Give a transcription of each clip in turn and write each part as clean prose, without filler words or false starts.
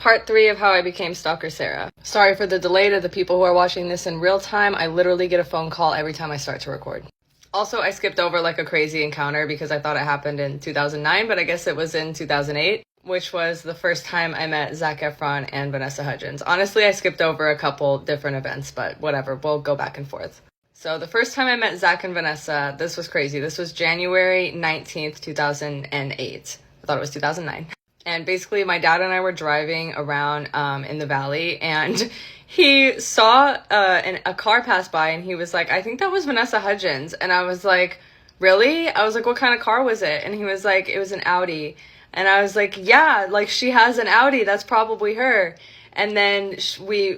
Part 3 of how I became Stalker Sarah. Sorry for the delay to the people who are watching this in real time. I literally get a phone call every time I start to record. Also, I skipped over like a crazy encounter because I thought it happened in 2009, but I guess it was in 2008, which was the first time I met Zac Efron and Vanessa Hudgens. Honestly, I skipped over a couple different events, but whatever, we'll go back and forth. So the first time I met Zac and Vanessa, this was crazy. This was January 19th, 2008. I thought it was 2009. And basically, my dad and I were driving around in the valley, and he saw a car pass by, and he was like, I think that was Vanessa Hudgens. And I was like, really? I was like, what kind of car was it? And he was like, it was an Audi. And I was like, yeah, like she has an Audi. That's probably her. And then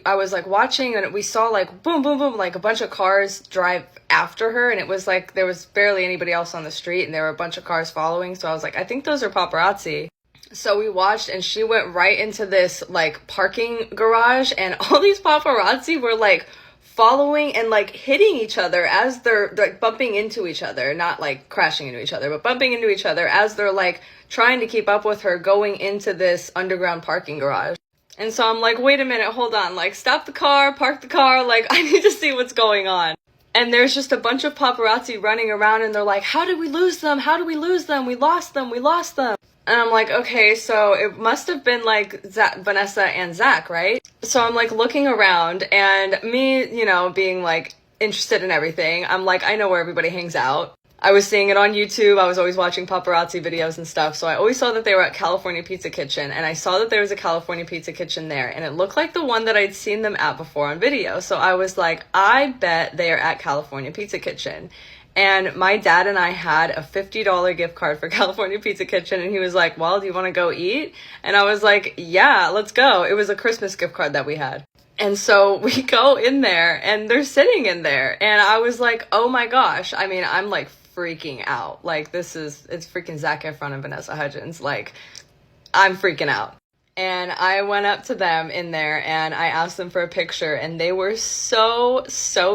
I was like watching, and we saw like boom, boom, boom, like a bunch of cars drive after her. And it was like there was barely anybody else on the street, and there were a bunch of cars following. So I was like, I think those are paparazzi. So we watched, and she went right into this like parking garage, and all these paparazzi were like following and like hitting each other as they're like bumping into each other, not like crashing into each other, but bumping into each other as they're like trying to keep up with her going into this underground parking garage. And so I'm like, wait a minute, hold on, like stop the car, park the car, like I need to see what's going on. And there's just a bunch of paparazzi running around, and they're like, how did we lose them? How did we lose them? We lost them. We lost them. And I'm like, okay, so it must have been like Vanessa and Zac, right? So I'm like looking around, and me, you know, being like interested in everything, I'm like, I know where everybody hangs out. I was seeing it on YouTube. I was always watching paparazzi videos and stuff. So I always saw that they were at California Pizza Kitchen, and I saw that there was a California Pizza Kitchen there, and it looked like the one that I'd seen them at before on video. So I was like, I bet they are at California Pizza Kitchen. And my dad and I had a $50 gift card for California Pizza Kitchen, and he was like, well, do you want to go eat? And I was like, yeah, let's go. It was a Christmas gift card that we had. And so we go in there, and they're sitting in there, and I was like, oh my gosh. I mean, I'm like freaking out. Like it's freaking Zac Efron and Vanessa Hudgens. Like I'm freaking out. And I went up to them in there, and I asked them for a picture, and they were so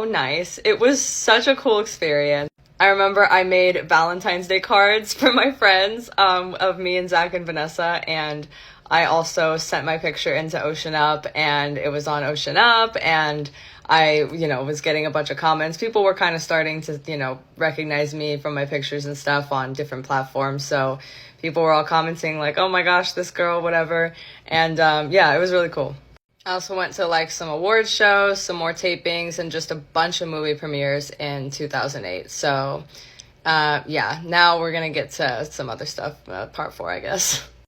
nice. It was such a cool experience. I remember I made Valentine's Day cards for my friends of me and Zac and Vanessa, and I also sent my picture into Ocean Up, and it was on Ocean Up, and I, you know, was getting a bunch of comments. People were kind of starting to, you know, recognize me from my pictures and stuff on different platforms. So people were all commenting like, oh my gosh, this girl, whatever. And yeah, it was really cool. I also went to like some award shows, some more tapings, and just a bunch of movie premieres in 2008. So yeah, now we're going to get to some other stuff, part 4, I guess.